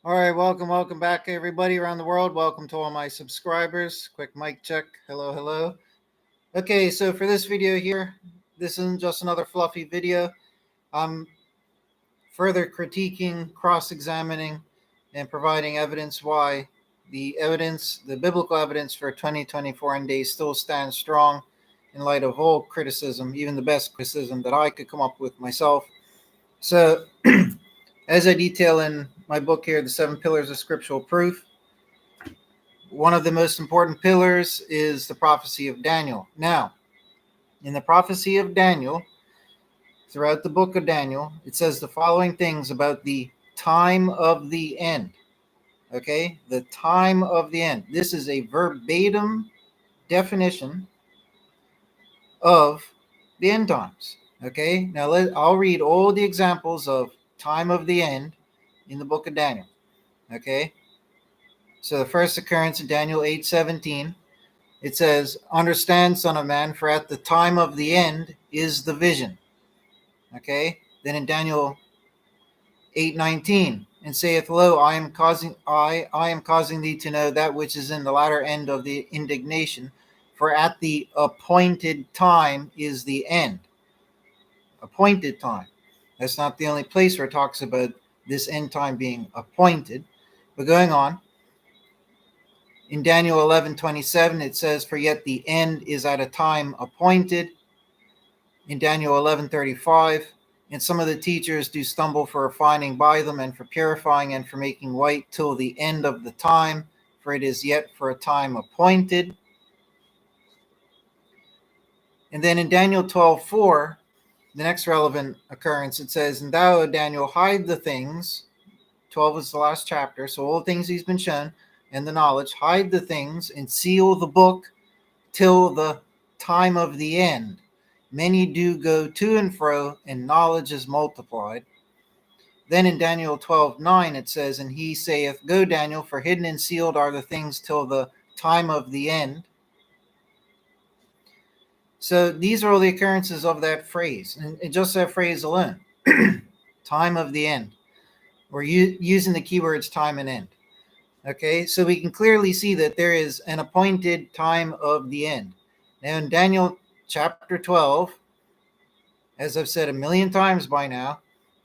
All right, welcome back, everybody around the world. Welcome to all my subscribers. Quick mic check. Hello, hello. Okay, so for this video here, this isn't just another fluffy video. I'm further critiquing, cross-examining, and providing evidence why the biblical evidence for 2024 end days still stands strong in light of all criticism, even the best criticism that I could come up with myself. So, as I detail in my book here, The Seven Pillars of Scriptural Proof, one of the most important pillars is the prophecy of Daniel. Now, in the prophecy of Daniel, throughout the book of Daniel, it says the following things about the time of the end. Okay, the time of the end. This is a verbatim definition of the end times. Okay, now I'll read all the examples of time of the end in the book of Daniel. Okay, so the first occurrence in Daniel 8:17. It says, "Understand, son of man, for at the time of the end is the vision." Okay? Then in Daniel 8:19, "And saith, Lo, I am causing thee to know that which is in the latter end of the indignation, for at the appointed time is the end." Appointed time. That's not the only place where it talks about this end time being appointed. But going on, in Daniel 11:27, it says, "For yet the end is at a time appointed." In Daniel 11:35, "And some of the teachers do stumble for refining by them, and for purifying, and for making white, till the end of the time, for it is yet for a time appointed." And then in Daniel 12:4, the next relevant occurrence, it says, "And thou, O Daniel, hide the things." 12 is the last chapter, so all the things he's been shown, and the knowledge, "hide the things, and seal the book till the time of the end. Many do go to and fro, and knowledge is multiplied." Then in Daniel 12:9 it says, "And he saith, Go, Daniel, for hidden and sealed are the things till the time of the end." So these are all the occurrences of that phrase, and just that phrase alone, time of the end. We're using the keywords time and end. Okay, so we can clearly see that there is an appointed time of the end. Now in Daniel chapter 12, as I've said a million times by now,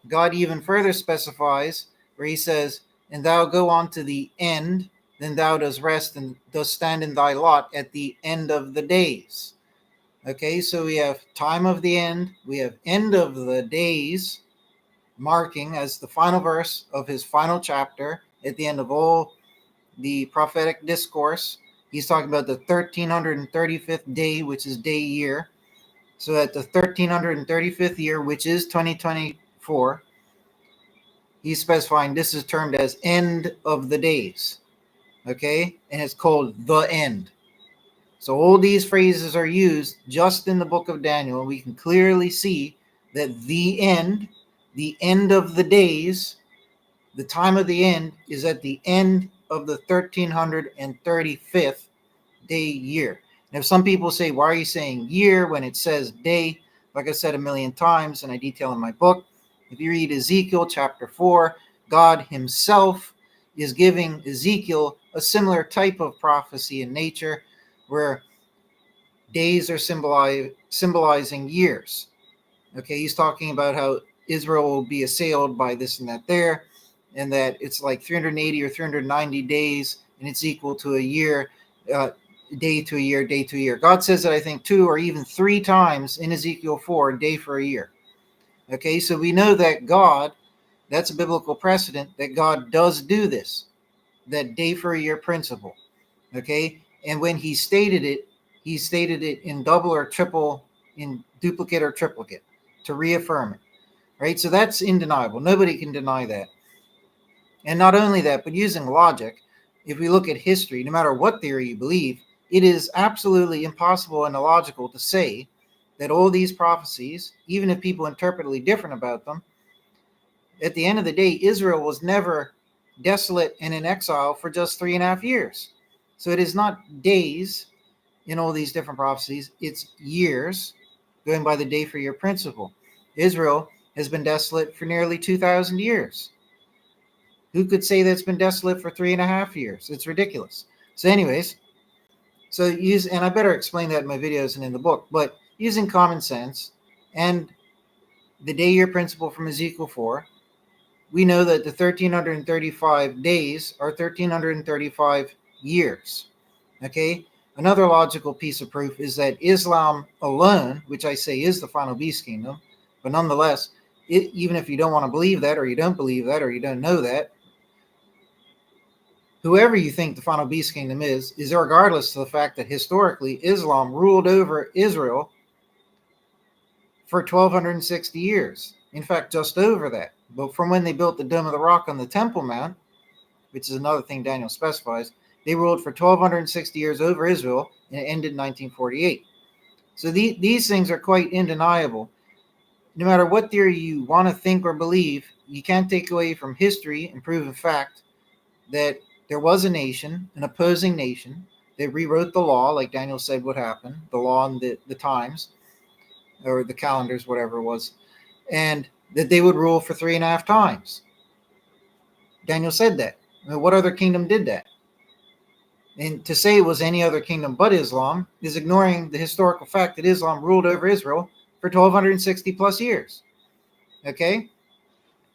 God even further specifies where he says, "And thou go on to the end, then thou dost rest and dost stand in thy lot at the end of the days." Okay, so we have time of the end, we have end of the days, marking as the final verse of his final chapter at the end of all the prophetic discourse. He's talking about the 1335th day, which is day year. So at the 1335th year, which is 2024, he's specifying this is termed as end of the days. Okay? And it's called the end. So all these phrases are used just in the book of Daniel. We can clearly see that the end of the days, the time of the end is at the end of the 1335th day year. And if some people say, why are you saying year when it says day? Like I said a million times, and I detail in my book, if you read Ezekiel chapter 4, God himself is giving Ezekiel a similar type of prophecy in nature where days are symbolizing years. Okay, he's talking about how Israel will be assailed by this and that there, and that it's like 380 or 390 days, and it's equal to a year, day to a year, day to a year. God says that I think 2 or even 3 times in Ezekiel 4, day for a year. Okay, so we know that God, that's a biblical precedent, that God does do this, that day for a year principle. Okay, and when he stated it in double or triple, in duplicate or triplicate to reaffirm it. Right, so that's undeniable. Nobody can deny that. And not only that, but using logic, if we look at history, no matter what theory you believe, it is absolutely impossible and illogical to say that all these prophecies, even if people interpretedly different about them, at the end of the day, Israel was never desolate and in exile for just 3.5 years. So it is not days in all these different prophecies, it's years, going by the day for year principle. Israel has been desolate for nearly 2,000 years. Who could say that it's been desolate for 3.5 years? It's ridiculous. So anyways, and I better explain that in my videos and in the book, but using common sense and the day year principle from Ezekiel 4, we know that the 1335 days are 1335 years. Okay? Another logical piece of proof is that Islam alone, which I say is the final beast kingdom, but nonetheless, even if you don't want to believe that, or you don't believe that, or you don't know that, whoever you think the final beast kingdom is regardless of the fact that historically Islam ruled over Israel for 1260 years. In fact, just over that. But from when they built the Dome of the Rock on the Temple Mount, which is another thing Daniel specifies, they ruled for 1260 years over Israel, and it ended in 1948. So these things are quite undeniable. No matter what theory you want to think or believe, you can't take away from history and proven fact that there was a nation, an opposing nation, that rewrote the law, like Daniel said would happen, the law and the times, or the calendars, whatever it was, and that they would rule for 3.5 times. Daniel said that. I mean, what other kingdom did that? And to say it was any other kingdom but Islam is ignoring the historical fact that Islam ruled over Israel for 1260 plus years. Okay?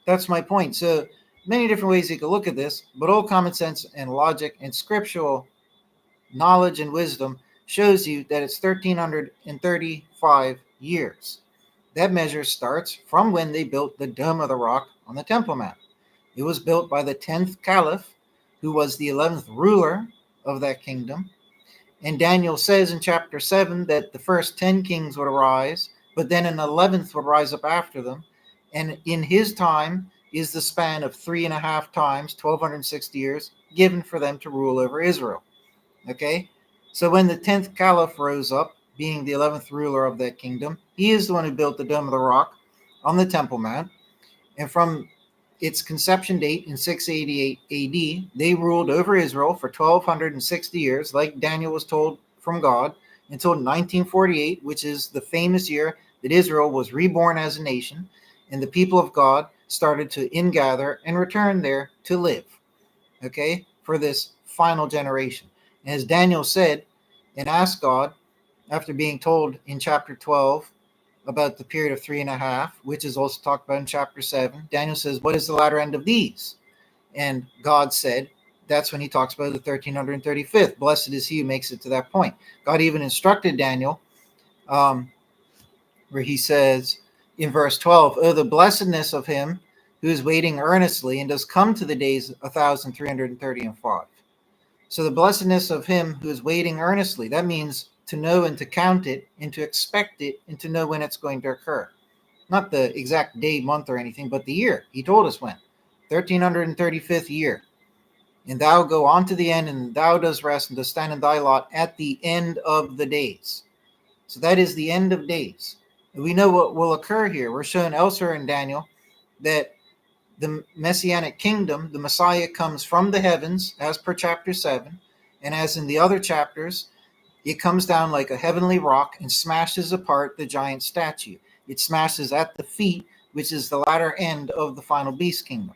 That's my point. So many different ways you could look at this, but all common sense and logic and scriptural knowledge and wisdom shows you that it's 1335 years. That measure starts from when they built the Dome of the Rock on the Temple Mount. It was built by the 10th Caliph, who was the 11th ruler of that kingdom. And Daniel says in chapter 7 that the first 10 kings would arise, but then an 11th would rise up after them. And in his time is the span of 3.5 times, 1260 years, given for them to rule over Israel. Okay? So when the 10th Caliph rose up, being the 11th ruler of that kingdom, he is the one who built the Dome of the Rock on the Temple Mount. And from its conception date in 688 AD, they ruled over Israel for 1260 years, like Daniel was told from God, until 1948, which is the famous year that Israel was reborn as a nation, and the people of God started to ingather and return there to live, okay, for this final generation. And as Daniel said and asked God, after being told in chapter 12 about the period of 3.5, which is also talked about in chapter 7, Daniel says, what is the latter end of these? And God said, that's when he talks about the 1335th. Blessed is he who makes it to that point. God even instructed Daniel, where he says in verse 12, oh, the blessedness of him who is waiting earnestly and does come to the days 1,335. So the blessedness of him who is waiting earnestly, that means to know and to count it and to expect it and to know when it's going to occur. Not the exact day, month, or anything, but the year. He told us when. 1335th year. And thou go on to the end, and thou dost rest, and dost stand in thy lot at the end of the days. So that is the end of days. And we know what will occur here. We're shown elsewhere in Daniel that the Messianic kingdom, the Messiah, comes from the heavens, as per chapter 7. And as in the other chapters, it comes down like a heavenly rock and smashes apart the giant statue. It smashes at the feet, which is the latter end of the final beast kingdom.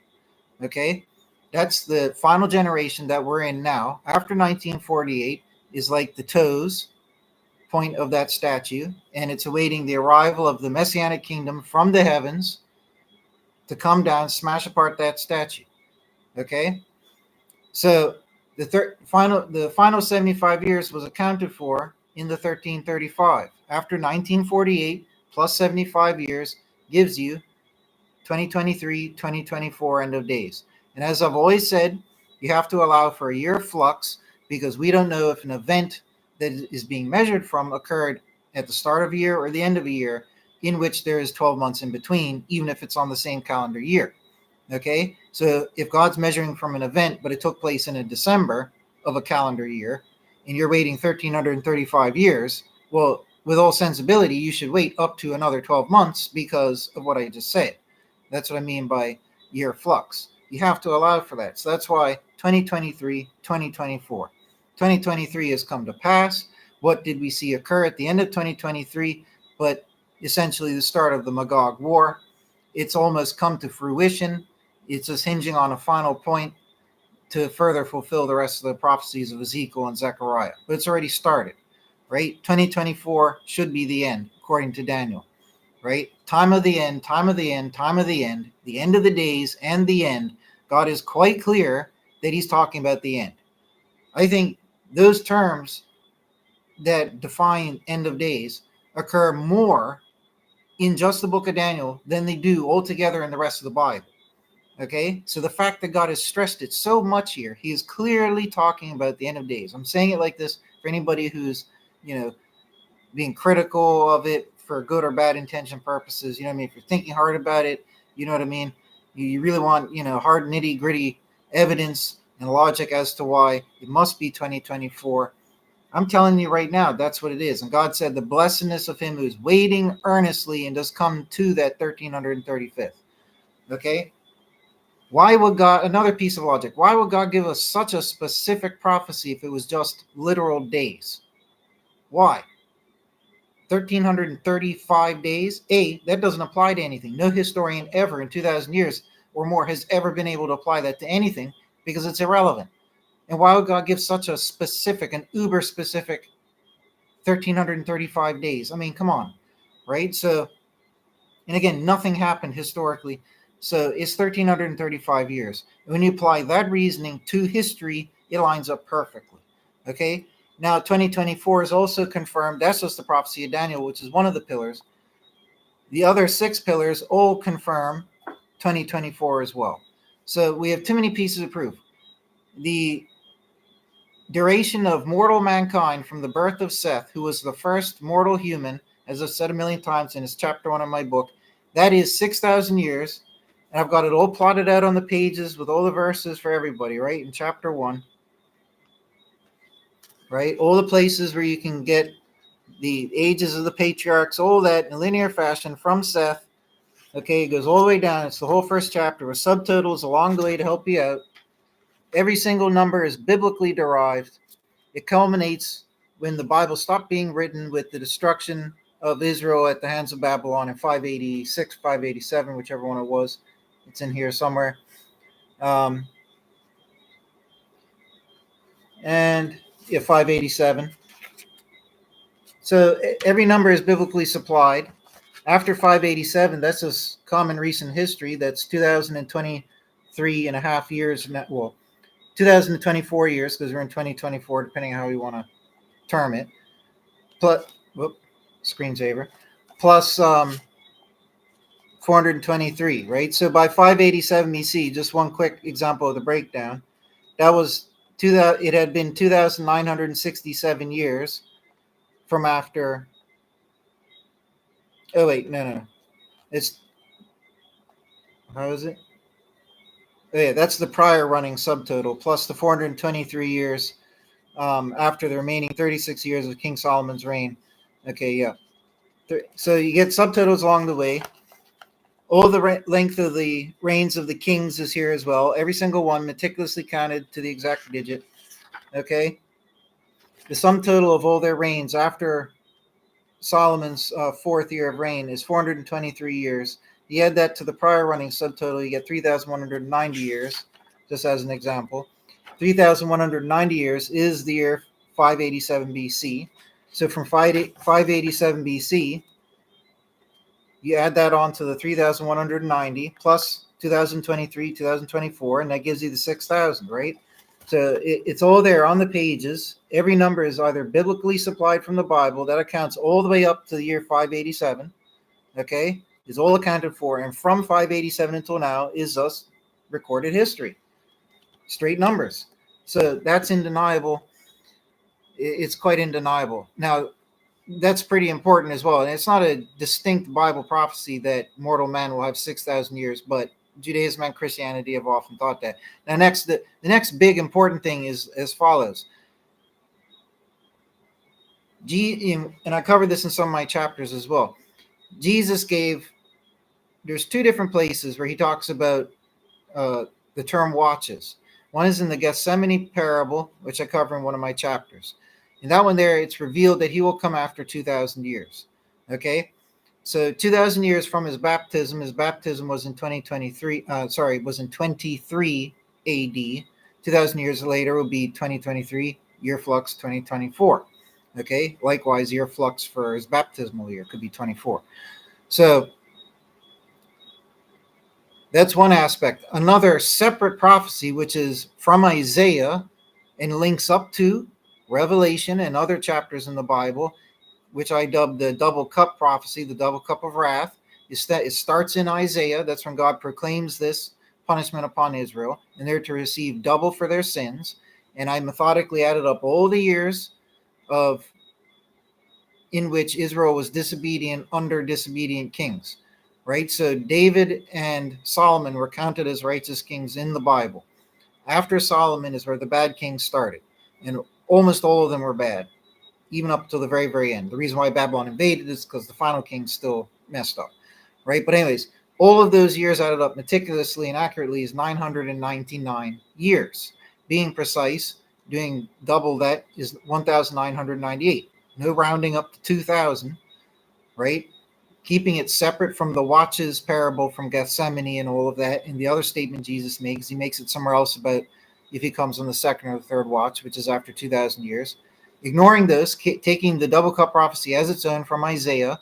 Okay? That's the final generation that we're in now. After 1948 is like the toes point of that statue, and it's awaiting the arrival of the Messianic kingdom from the heavens to come down, smash apart that statue. Okay? So the final 75 years was accounted for in the 1335. After 1948 plus 75 years gives you 2023, 2024 end of days. And as I've always said, you have to allow for a year of flux because we don't know if an event that is being measured from occurred at the start of a year or the end of a year, in which there is 12 months in between, even if it's on the same calendar year. Okay, so if God's measuring from an event, but it took place in a December of a calendar year, and you're waiting 1335 years, well, with all sensibility, you should wait up to another 12 months because of what I just said. That's what I mean by year flux. You have to allow for that. So that's why 2023, 2024. 2023 has come to pass. What did we see occur at the end of 2023? But essentially the start of the Magog War. It's almost come to fruition. It's just hinging on a final point to further fulfill the rest of the prophecies of Ezekiel and Zechariah. But it's already started, right? 2024 should be the end, according to Daniel, right? Time of the end, time of the end, time of the end of the days, and the end. God is quite clear that he's talking about the end. I think those terms that define end of days occur more in just the book of Daniel than they do altogether in the rest of the Bible. Okay, so the fact that God has stressed it so much here, he is clearly talking about the end of days. I'm saying it like this for anybody who's, being critical of it for good or bad intention purposes. You know what I mean? If you're thinking hard about it, you know what I mean? You really want, hard, nitty gritty evidence and logic as to why it must be 2024. I'm telling you right now, that's what it is. And God said, the blessedness of him who is waiting earnestly and does come to that 1335th. Okay? Why would God, another piece of logic, why would God give us such a specific prophecy if it was just literal days? Why? 1335 days? That doesn't apply to anything. No historian ever in 2,000 years or more has ever been able to apply that to anything because it's irrelevant. And why would God give such a specific, an uber specific 1335 days? I mean, come on, right? So, and again, nothing happened historically. So it's 1335 years. When you apply that reasoning to history, it lines up perfectly. Okay? Now, 2024 is also confirmed. That's just the prophecy of Daniel, which is one of the pillars. The other 6 pillars all confirm 2024 as well. So we have too many pieces of proof. The duration of mortal mankind from the birth of Seth, who was the first mortal human, as I've said a million times, and it's chapter 1 of my book, that is 6,000 years. And I've got it all plotted out on the pages with all the verses for everybody, right? In chapter 1, right? All the places where you can get the ages of the patriarchs, all that in linear fashion from Seth. Okay, it goes all the way down. It's the whole first chapter with subtotals along the way to help you out. Every single number is biblically derived. It culminates when the Bible stopped being written with the destruction of Israel at the hands of Babylon in 586, 587, whichever one it was. It's in here somewhere. And 587. So every number is biblically supplied. After 587, that's just common recent history. That's 2023 and a half years. Well, 2024 years, because we're in 2024, depending on how we want to term it. Plus, screensaver. Plus 423, right? So by 587 BC, just one quick example of the breakdown. That was it had been 2,967 years from after. Oh wait, no. It's how is it? Oh yeah, that's the prior running subtotal plus the 423 years after the remaining 36 years of King Solomon's reign. Okay, yeah. So you get subtotals along the way. All the length of the reigns of the kings is here as well. Every single one meticulously counted to the exact digit. Okay. The sum total of all their reigns after Solomon's 4th year of reign is 423 years. You add that to the prior running subtotal, you get 3,190 years, just as an example. 3,190 years is the year 587 BC. So from 587 BC, you add that on to the 3,190 plus 2023, 2024, and that gives you the 6,000, right? So it's all there on the pages. Every number is either biblically supplied from the Bible. That accounts all the way up to the year 587, okay? Is all accounted for. And from 587 until now is thus recorded history. Straight numbers. So that's undeniable. It's quite undeniable. Now, that's pretty important as well. And it's not a distinct Bible prophecy that mortal man will have 6,000 years, but Judaism and Christianity have often thought that. Now, the next big important thing is as follows. And I covered this in some of my chapters as well. There's 2 different places where he talks about the term watches. One is in the Gethsemane parable, which I cover in one of my chapters. In that one there, it's revealed that he will come after 2,000 years. Okay? So 2,000 years from his baptism was in 2023. Was in 23 AD. 2,000 years later will be 2023, year flux 2024. Okay. Likewise, year flux for his baptismal year could be 24. So that's one aspect. Another separate prophecy, which is from Isaiah and links up to Revelation and other chapters in the Bible, which I dubbed the double cup prophecy, the double cup of wrath, is that it starts in Isaiah. That's when God proclaims this punishment upon Israel, and they're to receive double for their sins. And I methodically added up all the years of in which Israel was disobedient under disobedient kings, right? So David and Solomon were counted as righteous kings in the Bible. After Solomon is where the bad kings started, and almost all of them were bad, even up to the very, very end. The reason why Babylon invaded is because the final king still messed up, right? But anyways, all of those years added up meticulously and accurately is 999 years. Being precise, doing double that is 1,998. No rounding up to 2,000, right? Keeping it separate from the watches parable from Gethsemane and all of that. And the other statement Jesus makes, he makes it somewhere else about if he comes on the second or the third watch, which is after 2,000 years. Ignoring those, taking the double cup prophecy as its own from Isaiah,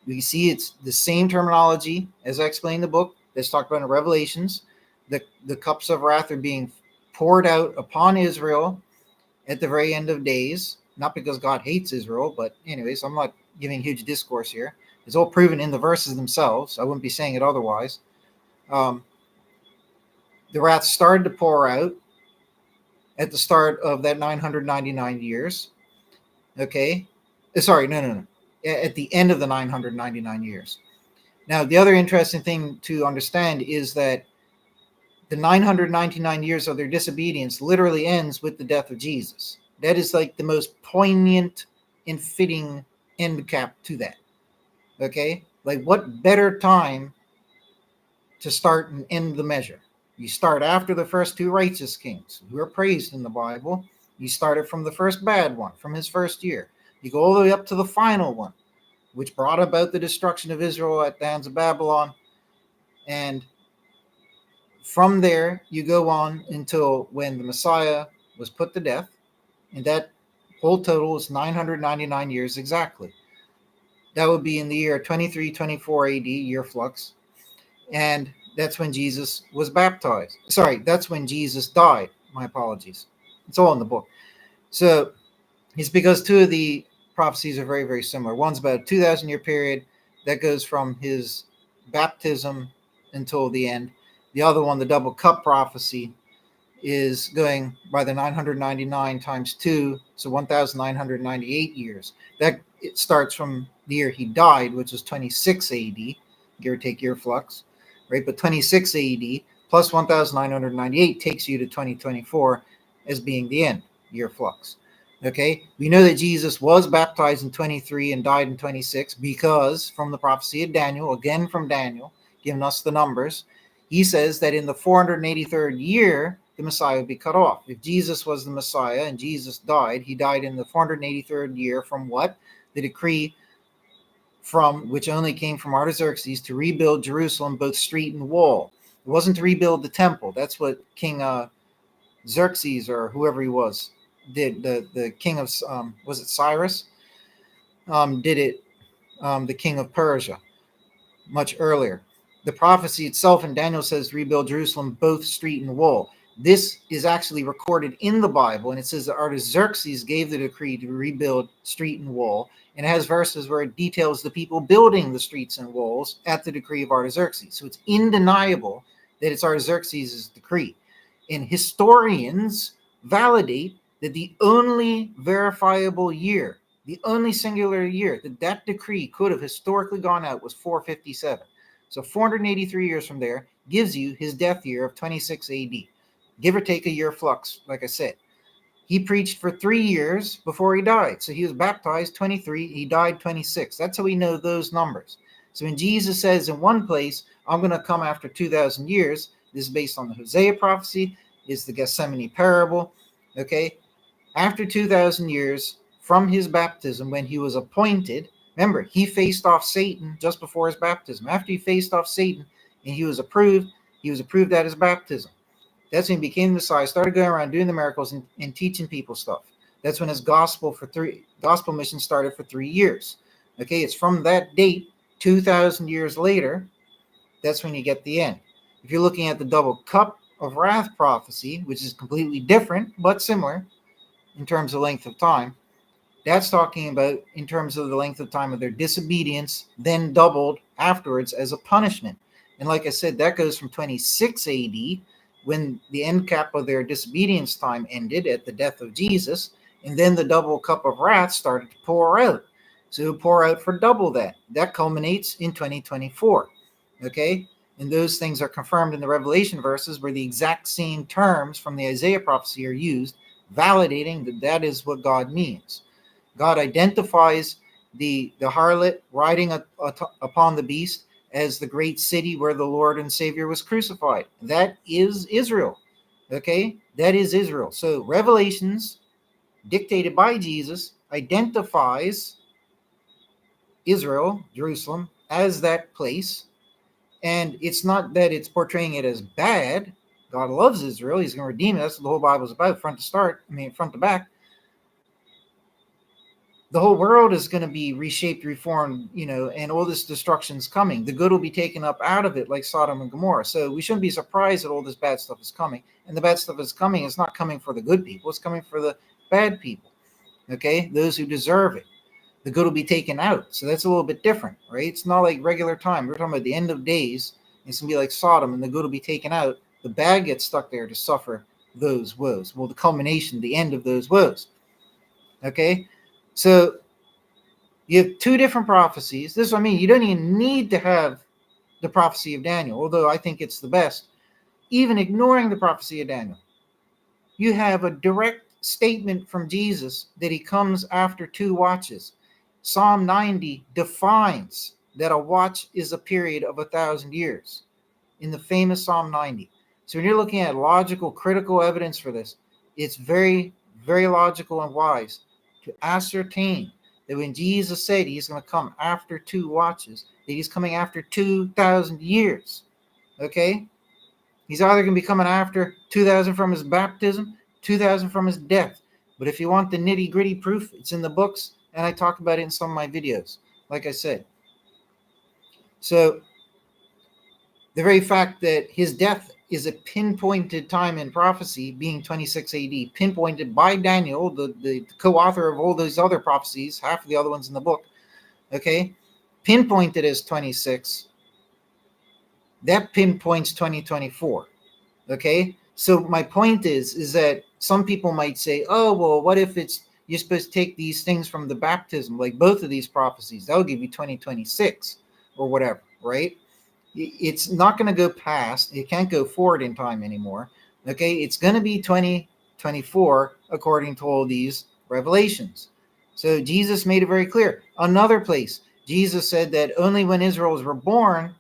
we see it's the same terminology as I explained in the book that's talked about in Revelations. The cups of wrath are being poured out upon Israel at the very end of days, not because God hates Israel, but anyways, I'm not giving huge discourse here. It's all proven in the verses themselves. I wouldn't be saying it otherwise. The wrath started to pour out at the start of that 999 years. Okay. Sorry, no. At the end of the 999 years. Now, the other interesting thing to understand is that the 999 years of their disobedience literally ends with the death of Jesus. That is like the most poignant and fitting end cap to that. Okay? Like, what better time to start and end the measure? You start after the first two righteous kings who are praised in the Bible. You started from the first bad one, from his first year. You go all the way up to the final one, which brought about the destruction of Israel at the hands of Babylon. And from there, you go on until when the Messiah was put to death. And that whole total is 999 years exactly. That would be in the year 2324 AD, year flux. And that's when Jesus was baptized. Sorry, that's when Jesus died. My apologies. It's all in the book. So it's because two of the prophecies are very, very similar. One's about a 2,000 year period that goes from his baptism until the end. The other one, the double cup prophecy, is going by the 999 times 2, so 1,998 years. That it starts from the year he died, which was 26 AD, give or take year flux, right? But 26 AD plus 1,998 takes you to 2024 as being the end, year flux. Okay, we know that Jesus was baptized in 23 and died in 26 because from the prophecy of Daniel, again from Daniel, giving us the numbers, he says that in the 483rd year, the Messiah would be cut off. If Jesus was the Messiah and Jesus died, he died in the 483rd year from what? The decree from which only came from Artaxerxes to rebuild Jerusalem, both street and wall. It wasn't to rebuild the temple. That's what King Xerxes or whoever he was did. The king of was it Cyrus? Did it? The king of Persia much earlier. The prophecy itself in Daniel says rebuild Jerusalem, both street and wall. This is actually recorded in the Bible, and it says that Artaxerxes gave the decree to rebuild street and wall, and it has verses where it details the people building the streets and walls at the decree of Artaxerxes. So it's undeniable that it's Artaxerxes' decree. And historians validate that the only verifiable year, the only singular year that decree could have historically gone out was 457. So 483 years from there gives you his death year of 26 AD. Give or take a year flux, like I said. He preached for 3 years before he died. So he was baptized 23, he died 26. That's how we know those numbers. So when Jesus says in one place, I'm going to come after 2,000 years, this is based on the Hosea prophecy, is the Gethsemane parable, okay? After 2,000 years from his baptism, when he was appointed, Remember, he faced off Satan just before his baptism. After he faced off Satan and he was approved at his baptism. That's when he became the Messiah, started going around doing the miracles and teaching people stuff. That's when his gospel mission started for 3 years. Okay, it's from that date, 2,000 years later, that's when you get the end. If you're looking at the double cup of wrath prophecy, which is completely different but similar in terms of length of time, that's talking about in terms of the length of time of their disobedience, then doubled afterwards as a punishment. And like I said, that goes from 26 AD, when the end cap of their disobedience time ended at the death of Jesus, and then the double cup of wrath started to pour out. So it'll pour out for double that. That culminates in 2024. Okay? And those things are confirmed in the Revelation verses where the exact same terms from the Isaiah prophecy are used, validating that that is what God means. God identifies the harlot riding upon the beast as the great city where the Lord and Savior was crucified. That is Israel. Okay? That is Israel. So Revelations, dictated by Jesus, identifies Israel, Jerusalem, as that place. And it's not that it's portraying it as bad. God loves Israel. He's going to redeem it. That's what the whole Bible is about, front to back. The whole world is going to be reshaped, reformed, and all this destruction is coming. The good will be taken up out of it, like Sodom and Gomorrah. So we shouldn't be surprised that all this bad stuff is coming. And the bad stuff is coming. It's not coming for the good people. It's coming for the bad people. Okay? Those who deserve it. The good will be taken out. So that's a little bit different, right? It's not like regular time. We're talking about the end of days. It's going to be like Sodom, and the good will be taken out. The bad gets stuck there to suffer those woes. Well, the culmination, the end of those woes. Okay? So you have two different prophecies. This is what I mean. You don't even need to have the prophecy of Daniel, although I think it's the best. Even ignoring the prophecy of Daniel, you have a direct statement from Jesus that he comes after 2 watches. Psalm 90 defines that a watch is a period of 1,000 years in the famous Psalm 90. So when you're looking at logical, critical evidence for this, it's very, very logical and wise to ascertain that when Jesus said he's going to come after 2 watches, that he's coming after 2,000 years. Okay? He's either going to be coming after 2,000 from his baptism, 2,000 from his death. But if you want the nitty-gritty proof, it's in the books, and I talk about it in some of my videos, like I said. So the very fact that his death is a pinpointed time in prophecy, being 26 AD, pinpointed by Daniel, the co-author of all those other prophecies, half of the other ones in the book, okay, pinpointed as 26, that pinpoints 2024, okay? So my point is that some people might say, oh, well, what if you're supposed to take these things from the baptism, like both of these prophecies, that'll give you 2026 or whatever, right? It's not going to go past, it can't go forward in time anymore, okay? It's going to be 2024 according to all these revelations. So Jesus made it very clear. Another place, Jesus said that only when Israel was reborn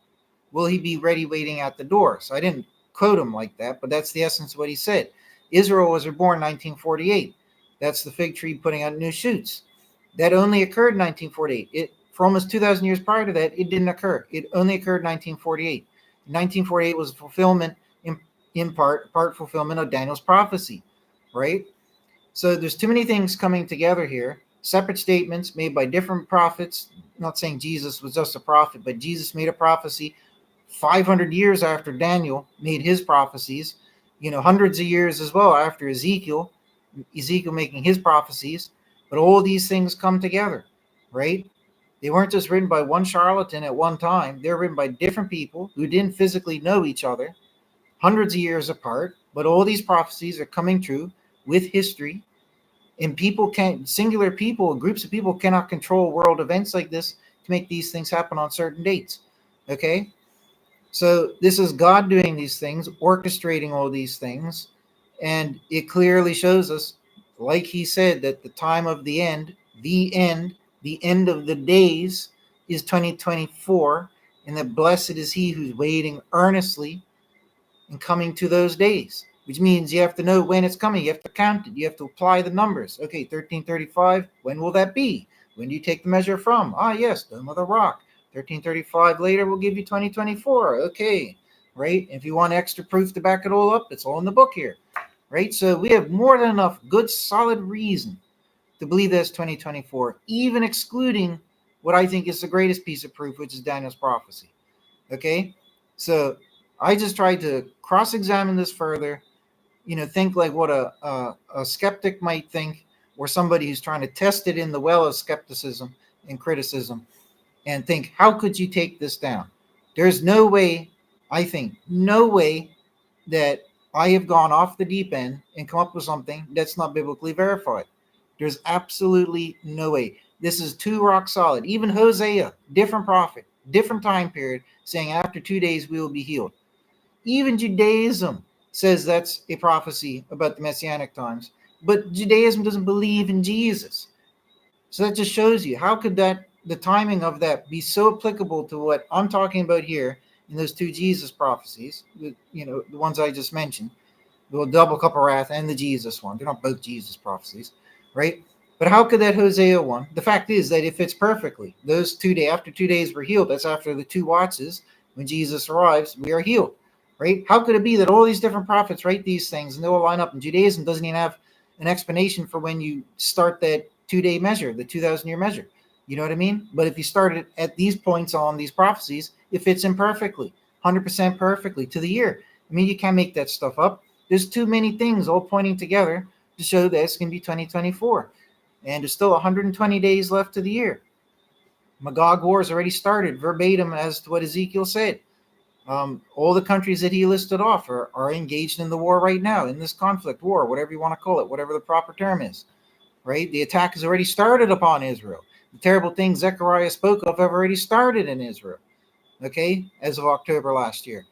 will he be ready waiting at the door. So I didn't quote him like that, but that's the essence of what he said. Israel was reborn in 1948. That's the fig tree putting out new shoots. That only occurred in 1948. For almost 2,000 years prior to that, it didn't occur. It only occurred in 1948. 1948 was a fulfillment, in part fulfillment of Daniel's prophecy, right? So there's too many things coming together here. Separate statements made by different prophets. I'm not saying Jesus was just a prophet, but Jesus made a prophecy 500 years after Daniel made his prophecies, hundreds of years as well after Ezekiel making his prophecies. But all these things come together, right? They weren't just written by one charlatan at one time. They're written by different people who didn't physically know each other, hundreds of years apart. But all these prophecies are coming true with history. And singular people, groups of people cannot control world events like this to make these things happen on certain dates. Okay? So this is God doing these things, orchestrating all these things. And it clearly shows us, like he said, that the time of the end of the days is 2024, and that blessed is he who's waiting earnestly and coming to those days, which means you have to know when it's coming. You have to count it. You have to apply the numbers. Okay, 1335, when will that be? When do you take the measure from? Ah, yes, Dome of the Rock. 1335 later will give you 2024. Okay, right? If you want extra proof to back it all up, it's all in the book here, right? So we have more than enough good, solid reason to believe that's 2024, even excluding what I think is the greatest piece of proof, which is Daniel's prophecy. Okay, so I just tried to cross-examine this further. Think like what a skeptic might think, or somebody who's trying to test it in the well of skepticism and criticism, and think, how could you take this down? There's no way, I think, no way that I have gone off the deep end and come up with something that's not biblically verified. There's absolutely no way. This is too rock solid. Even Hosea, different prophet, different time period, saying after 2 days we will be healed. Even Judaism says that's a prophecy about the messianic times, but Judaism doesn't believe in Jesus. So that just shows you how could that the timing of that be so applicable to what I'm talking about here in those two Jesus prophecies, the ones I just mentioned, the double cup of wrath and the Jesus one. They're not both Jesus prophecies, right? But how could that Hosea one? The fact is that it fits perfectly. Those 2 days after 2 days we're healed. That's after the two watches. When Jesus arrives, we are healed, right? How could it be that all these different prophets write these things and they all line up? And Judaism doesn't even have an explanation for when you start that 2 day measure, the 2,000 year measure. You know what I mean? But if you start it at these points on these prophecies, it fits in perfectly, 100% perfectly to the year. I mean, you can't make that stuff up. There's too many things all pointing together to show that it's going to be 2024. And there's still 120 days left to the year. Magog War has already started, verbatim as to what Ezekiel said. All the countries that he listed off are engaged in the war right now, in this conflict, war, whatever you want to call it, whatever the proper term is. Right? The attack has already started upon Israel. The terrible things Zechariah spoke of have already started in Israel, okay, as of October last year.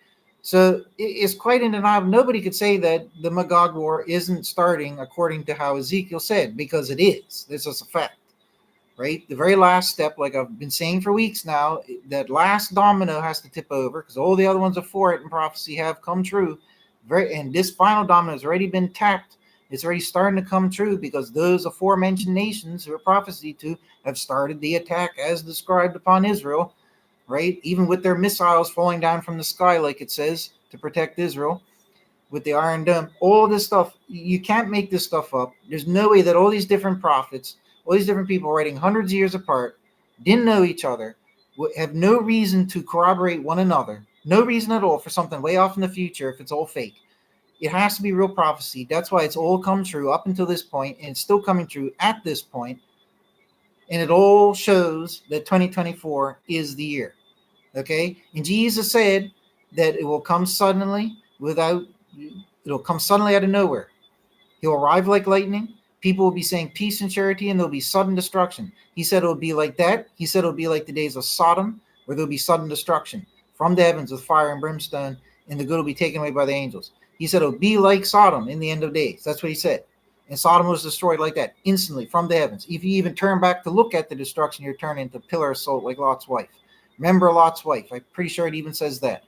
So it's quite undeniable. Nobody could say that the Magog War isn't starting according to how Ezekiel said, because it is. This is a fact, right? The very last step, like I've been saying for weeks now, that last domino has to tip over because all the other ones before it in prophecy have come true. And this final domino has already been tapped. It's already starting to come true because those aforementioned nations who are prophesied to have started the attack as described upon Israel, right? Even with their missiles falling down from the sky, like it says, to protect Israel with the Iron Dome. All this stuff, you can't make this stuff up. There's no way that all these different prophets, all these different people writing hundreds of years apart, didn't know each other, have no reason to corroborate one another, no reason at all for something way off in the future if it's all fake. It has to be real prophecy. That's why it's all come true up until this point, and it's still coming true at this point. And it all shows that 2024 is the year. Okay? And Jesus said that it will come suddenly it'll come suddenly out of nowhere. He'll arrive like lightning. People will be saying peace and charity, and there'll be sudden destruction. He said it'll be like that. He said it'll be like the days of Sodom, where there'll be sudden destruction from the heavens with fire and brimstone, and the good will be taken away by the angels. He said it'll be like Sodom in the end of days. That's what he said. And Sodom was destroyed like that, instantly from the heavens. If you even turn back to look at the destruction, you're turned into pillar of salt like Lot's wife. Remember Lot's wife. I'm pretty sure it even says that.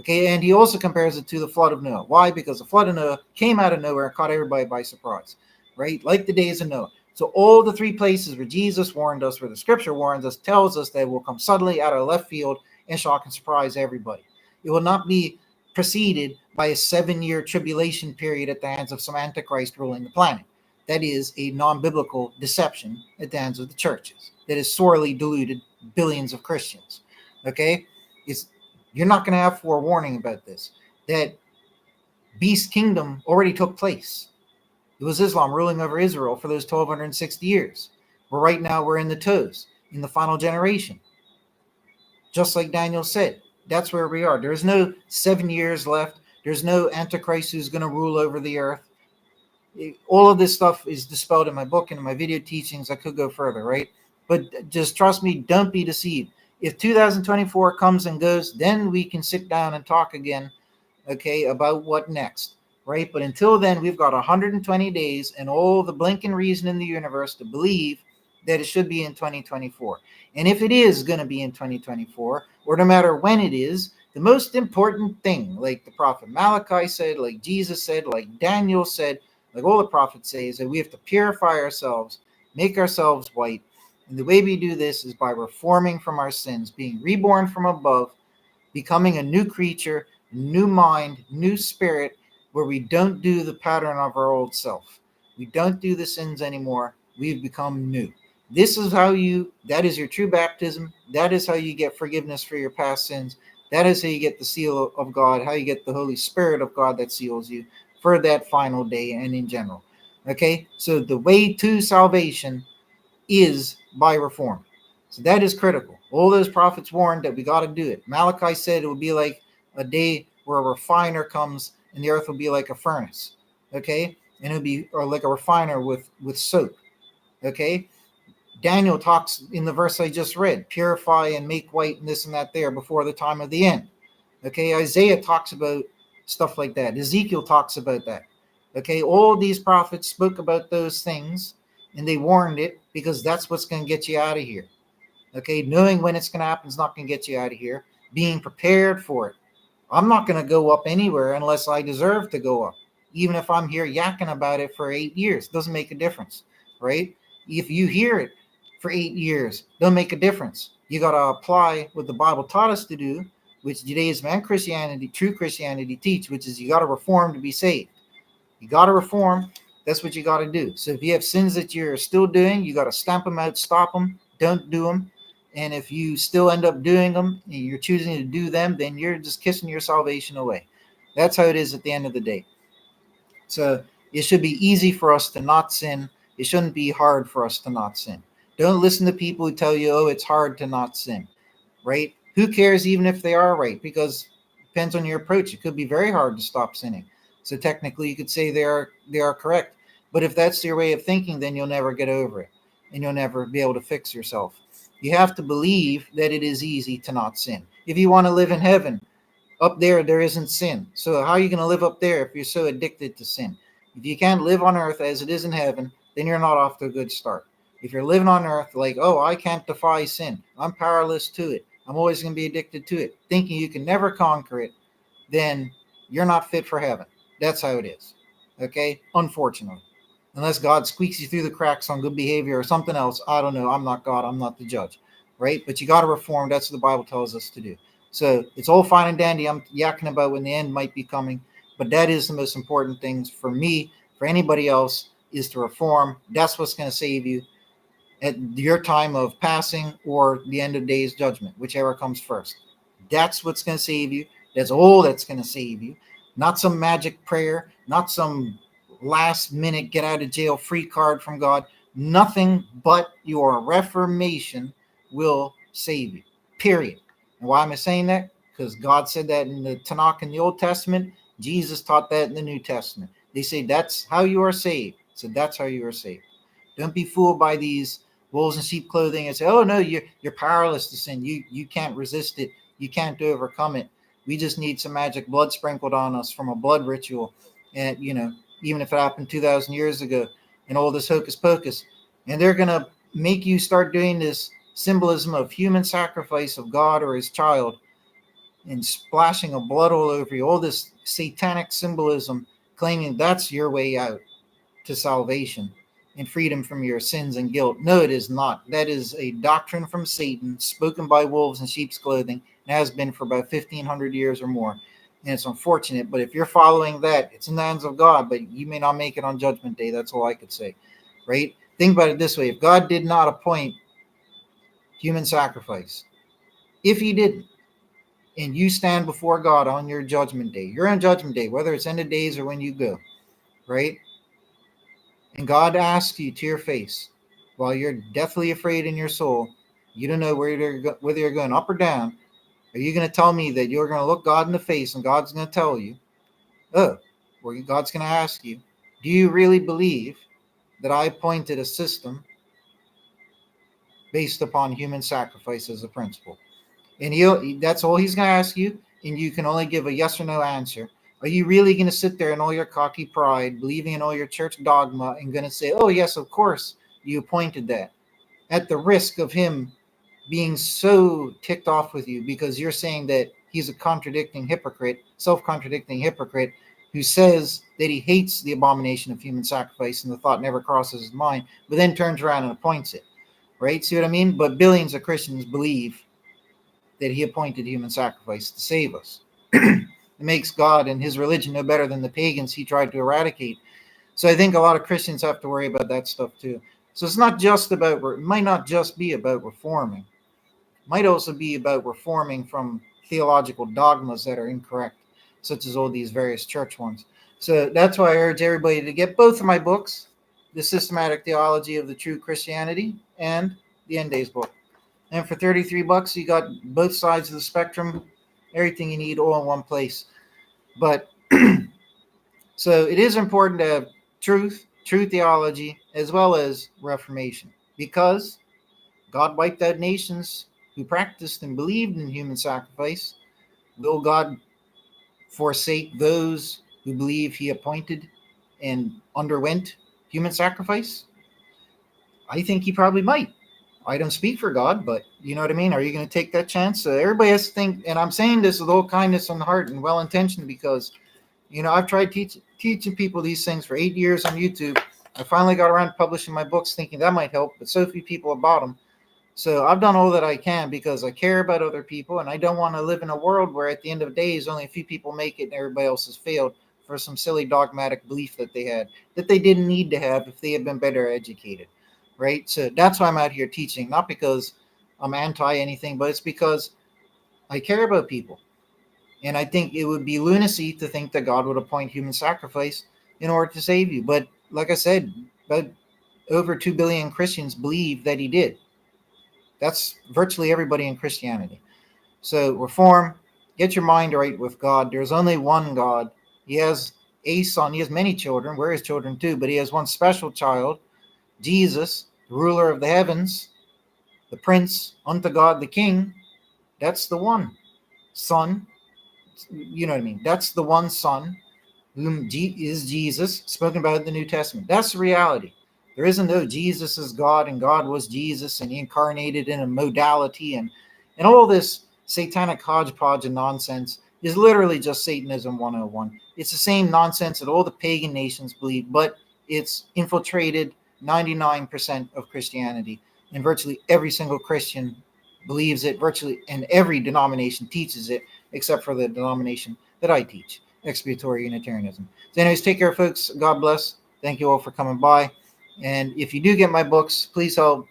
Okay, and he also compares it to the flood of Noah. Why? Because the flood of Noah came out of nowhere and caught everybody by surprise, right? Like the days of Noah. So all the three places where Jesus warned us, where the scripture warns us, tells us that it will come suddenly out of left field and shock and surprise everybody. It will not be preceded by a 7-year tribulation period at the hands of some antichrist ruling the planet. That is a non-biblical deception at the hands of the churches that has sorely deluded billions of Christians. Okay? You're not going to have forewarning about this. That beast kingdom already took place. It was Islam ruling over Israel for those 1,260 years. But right now we're in the toes, in the final generation. Just like Daniel said, that's where we are. There's no 7 years left. There's no Antichrist who's going to rule over the earth. All of this stuff is dispelled in my book and in my video teachings. I could go further, right? But just trust me, don't be deceived. If 2024 comes and goes, then we can sit down and talk again, okay, about what next, right? But until then, we've got 120 days and all the blinking reason in the universe to believe that it should be in 2024. And if it is going to be in 2024, or no matter when it is, the most important thing, like the prophet Malachi said, like Jesus said, like Daniel said, like all the prophets say, is that we have to purify ourselves, make ourselves white, And the way we do this is by reforming from our sins, being reborn from above, becoming a new creature, new mind, new spirit, where we don't do the pattern of our old self. We don't do the sins anymore. We've become new. This is that is your true baptism. That is how you get forgiveness for your past sins. That is how you get the seal of God, how you get the Holy Spirit of God that seals you for that final day and in general. Okay, so the way to salvation is by reform. So that is critical. All those prophets warned that we got to do it. Malachi said it would be like a day where a refiner comes and the earth will be like a furnace. Okay, and it would be or like a refiner with soap. Okay, Daniel talks in the verse I just read, purify and make white and this and that there before the time of the end. Okay, Isaiah talks about stuff like that. Ezekiel talks about that. Okay, all these prophets spoke about those things and they warned it because that's what's going to get you out of here. Okay, knowing when it's going to happen is not going to get you out of here. Being prepared for it. I'm not going to go up anywhere unless I deserve to go up. Even if I'm here yakking about it for 8 years, doesn't make a difference, right? If you hear it for 8 years, don't make a difference. You got to apply what the Bible taught us to do, which Judaism and Christianity, true Christianity, teach, which is you got to reform to be saved. You got to reform. That's what you got to do. So if you have sins that you're still doing, you got to stamp them out, stop them, don't do them. And if you still end up doing them, and you're choosing to do them, then you're just kissing your salvation away. That's how it is at the end of the day. So it should be easy for us to not sin. It shouldn't be hard for us to not sin. Don't listen to people who tell you, oh, it's hard to not sin, right? Who cares even if they are right? Because it depends on your approach. It could be very hard to stop sinning. So technically you could say they are correct. But if that's your way of thinking, then you'll never get over it. And you'll never be able to fix yourself. You have to believe that it is easy to not sin. If you want to live in heaven, up there isn't sin. So how are you going to live up there if you're so addicted to sin? If you can't live on earth as it is in heaven, then you're not off to a good start. If you're living on earth like, oh, I can't defy sin, I'm powerless to it, I'm always going to be addicted to it, thinking you can never conquer it, then you're not fit for heaven. That's how it is. Okay? Unfortunately. Unless God squeaks you through the cracks on good behavior or something else. I don't know. I'm not God. I'm not the judge. Right? But you got to reform. That's what the Bible tells us to do. So it's all fine and dandy. I'm yakking about when the end might be coming. But that is the most important things for me, for anybody else, is to reform. That's what's going to save you at your time of passing or the end of days judgment, whichever comes first. That's what's going to save you. That's all that's going to save you. Not some magic prayer, not some last minute get out of jail free card from God. Nothing but your reformation will save you. Period. And why am I saying that? Because God said that in the Tanakh in the Old Testament. Jesus taught that in the New Testament. They say that's how you are saved. So that's how you are saved. Don't be fooled by these wolves in sheep clothing and say, "Oh no, you're powerless to sin. You can't resist it. You can't overcome it. We just need some magic blood sprinkled on us from a blood ritual." And even if it happened 2,000 years ago, and all this hocus pocus, and they're gonna make you start doing this symbolism of human sacrifice of God or His child, and splashing of blood all over you. All this satanic symbolism, claiming that's your way out to salvation and freedom from your sins and guilt. No, it is not. That is a doctrine from Satan, spoken by wolves in sheep's clothing, and has been for about 1,500 years or more. And it's unfortunate, but if you're following that, it's in the hands of God, but you may not make it on Judgment Day. That's all I could say, right? Think about it this way. If God did not appoint human sacrifice, if He didn't, and you stand before God on your Judgment Day, you're on Judgment Day, whether it's end of days or when you go, right? And God asks you to your face, while you're deathly afraid in your soul, you don't know whether you're going up or down. Are you going to tell me that you're going to look God in the face and God's going to tell you, oh, or God's going to ask you, do you really believe that I appointed a system based upon human sacrifice as a principle? And that's all He's going to ask you, and you can only give a yes or no answer. Are you really going to sit there in all your cocky pride, believing in all your church dogma, and going to say, oh, yes, of course, you appointed that, at the risk of Him being so ticked off with you because you're saying that He's a contradicting hypocrite, self-contradicting hypocrite, who says that He hates the abomination of human sacrifice and the thought never crosses His mind, but then turns around and appoints it? right? See what I mean? But billions of Christians believe that he appointed human sacrifice to save us. It makes God and his religion no better than the pagans he tried to eradicate. So I think a lot of Christians have to worry about that stuff too. So it's not just about, it might not just be about reforming. It might also be about reforming from theological dogmas that are incorrect, such as all these various church ones. So that's why I urge everybody to get both of my books, The Systematic Theology of the True Christianity and the End Days book. And for $33, you got both sides of the spectrum, everything you need all in one place. But so it is important to have true theology, as well as reformation, because God wiped out nations who practiced and believed in human sacrifice. Will God forsake those who believe he appointed and underwent human sacrifice? I think he probably might. I don't speak for God, but you know what I mean? Are you going to take that chance? Everybody has to think, and I'm saying this with all kindness and heart and well intentioned, because I've tried teaching people these things for 8 years on YouTube. I finally got around to publishing my books thinking that might help, but so few people have bought them. So I've done all that I can because I care about other people, and I don't want to live in a world where at the end of the day only a few people make it and everybody else has failed for some silly dogmatic belief that they had, that they didn't need to have if they had been better educated, right? So that's why I'm out here teaching, not because I'm anti anything, but it's because I care about people. And I think it would be lunacy to think that God would appoint human sacrifice in order to save you. But like I said, about over 2 billion Christians believe that he did. That's virtually everybody in Christianity. So reform, get your mind right with God. There's only one God. He has a son. He has many children. We're his children too, but he has one special child, Jesus, the ruler of the heavens, the prince unto God the king. That's the one son. You know what I mean? That's the one son whom is Jesus, spoken about in the New Testament. That's the reality. There isn't no Jesus is God and God was Jesus and he incarnated in a modality, and all this satanic hodgepodge and nonsense is literally just Satanism 101. It's the same nonsense that all the pagan nations believe, but it's infiltrated 99% of Christianity, and virtually every single Christian believes it, virtually, and every denomination teaches it, except for the denomination that I teach, expiatory Unitarianism. So anyways, take care, folks. God bless. Thank you all for coming by. And if you do get my books, please help,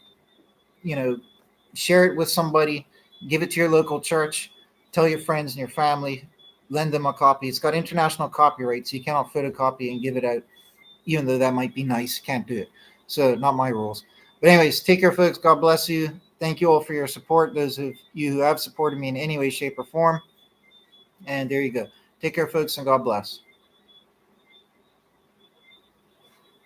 share it with somebody, give it to your local church, tell your friends and your family, lend them a copy. It's got international copyright, so you cannot photocopy and give it out, even though that might be nice. Can't do it. So not my rules. But anyways, take care, folks. God bless you. Thank you all for your support, those of you who have supported me in any way, shape, or form. And there you go. Take care, folks, and God bless.